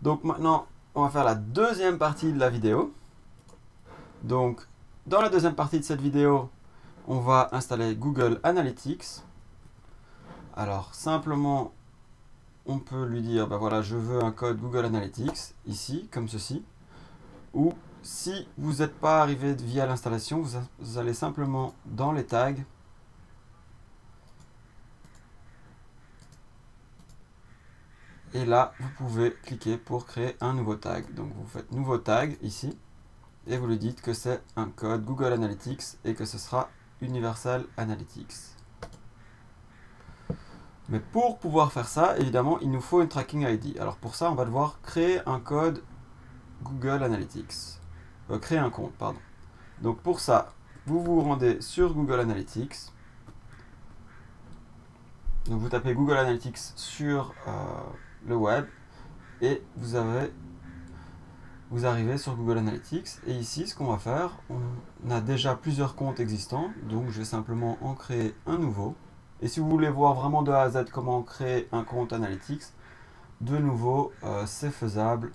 Donc maintenant, on va faire la deuxième partie de la vidéo. Donc, dans la deuxième partie de cette vidéo, on va installer Google Analytics. Alors, simplement, on peut lui dire, ben voilà, je veux un code Google Analytics, ici, comme ceci. Ou, si vous n'êtes pas arrivé via l'installation, vous allez simplement dans les tags. Et là, vous pouvez cliquer pour créer un nouveau tag. Donc, vous faites nouveau tag, ici. Et vous lui dites que c'est un code Google Analytics et que ce sera Universal Analytics. Mais pour pouvoir faire ça, évidemment, il nous faut une tracking ID. Alors pour ça, on va devoir créer un code Google Analytics. Créer un compte, pardon. Donc pour ça, vous vous rendez sur Google Analytics. Donc vous tapez Google Analytics sur le web et vous arrivez sur Google Analytics. Et ici, ce qu'on va faire, on a déjà plusieurs comptes existants. Donc je vais simplement en créer un nouveau. Et si vous voulez voir vraiment de A à Z comment créer un compte Analytics, de nouveau, c'est faisable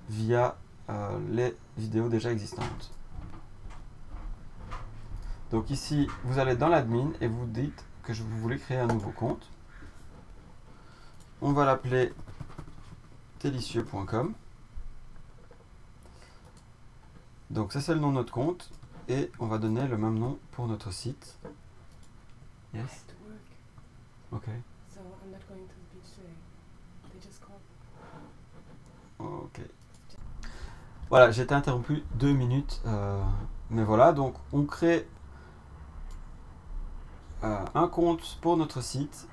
via les vidéos déjà existantes. Donc ici, vous allez dans l'admin et vous dites que vous voulez créer un nouveau compte. On va l'appeler delicieux.com. Donc ça c'est le nom de notre compte et on va donner le même nom pour notre site. Yes. Okay. So I'm not going to the beach today. They just called. Ok. Voilà, j'ai été interrompu 2 minutes. Mais voilà, donc on crée un compte pour notre site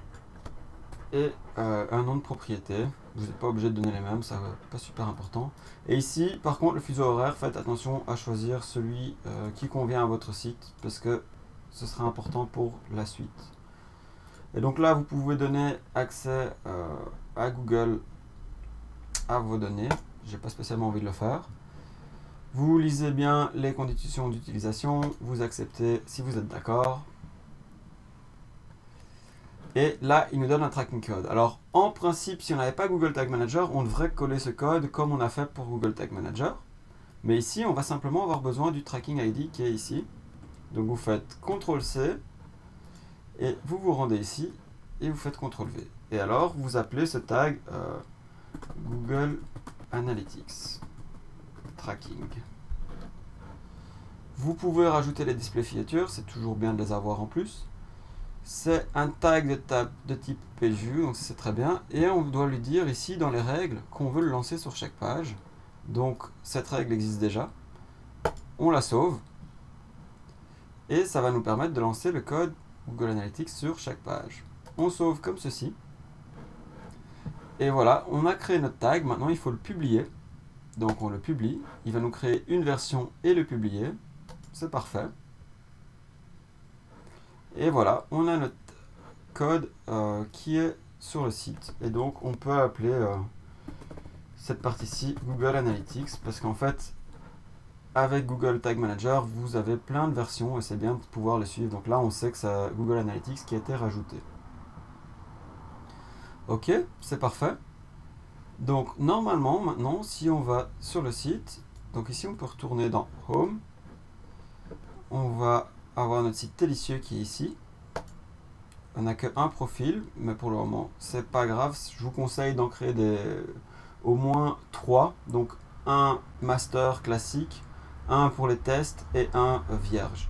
et un nom de propriété. Vous n'êtes pas obligé de donner les mêmes, ça n'est pas super important. Et ici, par contre, le fuseau horaire, faites attention à choisir celui qui convient à votre site parce que ce sera important pour la suite. Et donc là, vous pouvez donner accès à Google à vos données. Je n'ai pas spécialement envie de le faire. Vous lisez bien les conditions d'utilisation, vous acceptez si vous êtes d'accord. Et là, il nous donne un tracking code. Alors, en principe, si on n'avait pas Google Tag Manager, on devrait coller ce code comme on a fait pour Google Tag Manager. Mais ici, on va simplement avoir besoin du tracking ID qui est ici. Donc, vous faites CTRL-C et vous vous rendez ici et vous faites CTRL-V. Et alors, vous appelez ce tag Google Analytics Tracking. Vous pouvez rajouter les display features, c'est toujours bien de les avoir en plus. C'est un tag de type PageView, donc c'est très bien. Et on doit lui dire ici dans les règles qu'on veut le lancer sur chaque page. Donc cette règle existe déjà. On la sauve. Et ça va nous permettre de lancer le code Google Analytics sur chaque page. On sauve comme ceci. Et voilà, on a créé notre tag. Maintenant, il faut le publier. Donc on le publie. Il va nous créer une version et le publier. C'est parfait. Et voilà, on a notre code qui est sur le site. Et donc, on peut appeler cette partie-ci Google Analytics parce qu'en fait, avec Google Tag Manager, vous avez plein de versions et c'est bien de pouvoir les suivre. Donc là, on sait que c'est Google Analytics qui a été rajouté. Ok, c'est parfait. Donc, normalement, maintenant, si on va sur le site, donc ici, on peut retourner dans Home. On va avoir notre site Delicieux qui est ici. On n'a qu'un profil, mais pour le moment, c'est pas grave. Je vous conseille d'en créer au moins 3. Donc, un master classique, un pour les tests et un vierge.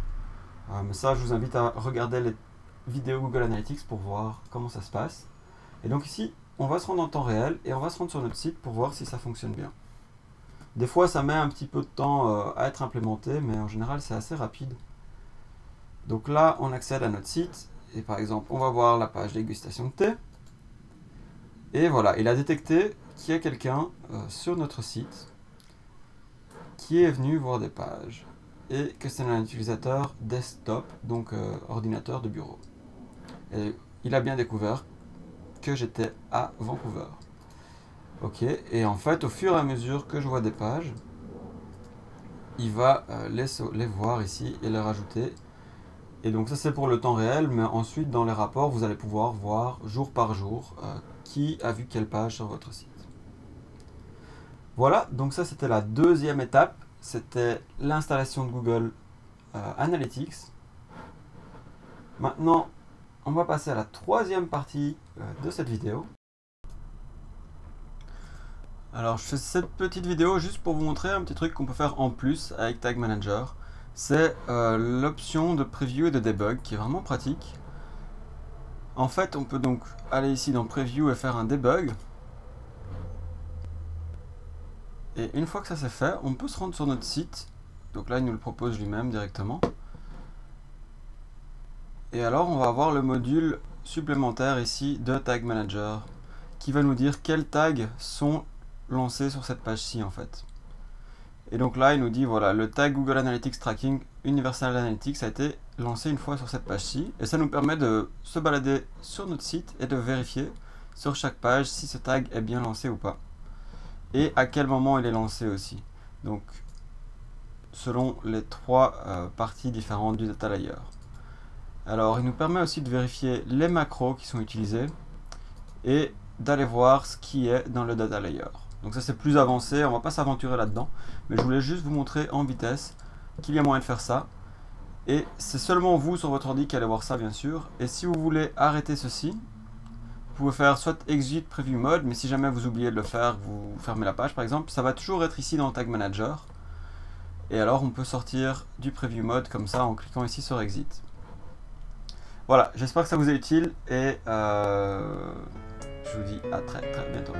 Mais ça, je vous invite à regarder les vidéos Google Analytics pour voir comment ça se passe. Et donc ici, on va se rendre en temps réel et on va se rendre sur notre site pour voir si ça fonctionne bien. Des fois, ça met un petit peu de temps à être implémenté, mais en général, c'est assez rapide. Donc là, on accède à notre site. Et par exemple, on va voir la page dégustation de thé. Et voilà, il a détecté qu'il y a quelqu'un sur notre site qui est venu voir des pages. Et que c'est un utilisateur desktop, donc ordinateur de bureau. Et il a bien découvert que j'étais à Vancouver. Ok, et en fait, au fur et à mesure que je vois des pages, il va les voir ici et les rajouter. Et donc ça c'est pour le temps réel, mais ensuite dans les rapports, vous allez pouvoir voir jour par jour qui a vu quelle page sur votre site. Voilà, donc ça c'était la deuxième étape, c'était l'installation de Google Analytics. Maintenant, on va passer à la troisième partie de cette vidéo. Alors je fais cette petite vidéo juste pour vous montrer un petit truc qu'on peut faire en plus avec Tag Manager. C'est l'option de preview et de debug qui est vraiment pratique. En fait, on peut donc aller ici dans preview et faire un debug. Et une fois que ça c'est fait, on peut se rendre sur notre site. Donc là, il nous le propose lui-même directement. Et alors, on va avoir le module supplémentaire ici de Tag Manager qui va nous dire quels tags sont lancés sur cette page-ci en fait. Et donc là, il nous dit voilà, le tag Google Analytics Tracking Universal Analytics a été lancé une fois sur cette page-ci. Et ça nous permet de se balader sur notre site et de vérifier sur chaque page si ce tag est bien lancé ou pas. Et à quel moment il est lancé aussi. Donc, selon les trois parties différentes du data layer. Alors, il nous permet aussi de vérifier les macros qui sont utilisés et d'aller voir ce qui est dans le data layer. Donc ça c'est plus avancé, on va pas s'aventurer là-dedans, mais je voulais juste vous montrer en vitesse qu'il y a moyen de faire ça. Et c'est seulement vous sur votre ordi qui allez voir ça bien sûr. Et si vous voulez arrêter ceci, vous pouvez faire soit exit preview mode, mais si jamais vous oubliez de le faire, vous fermez la page par exemple, ça va toujours être ici dans le Tag Manager. Et alors on peut sortir du preview mode comme ça en cliquant ici sur exit. Voilà, j'espère que ça vous est utile et je vous dis à très bientôt.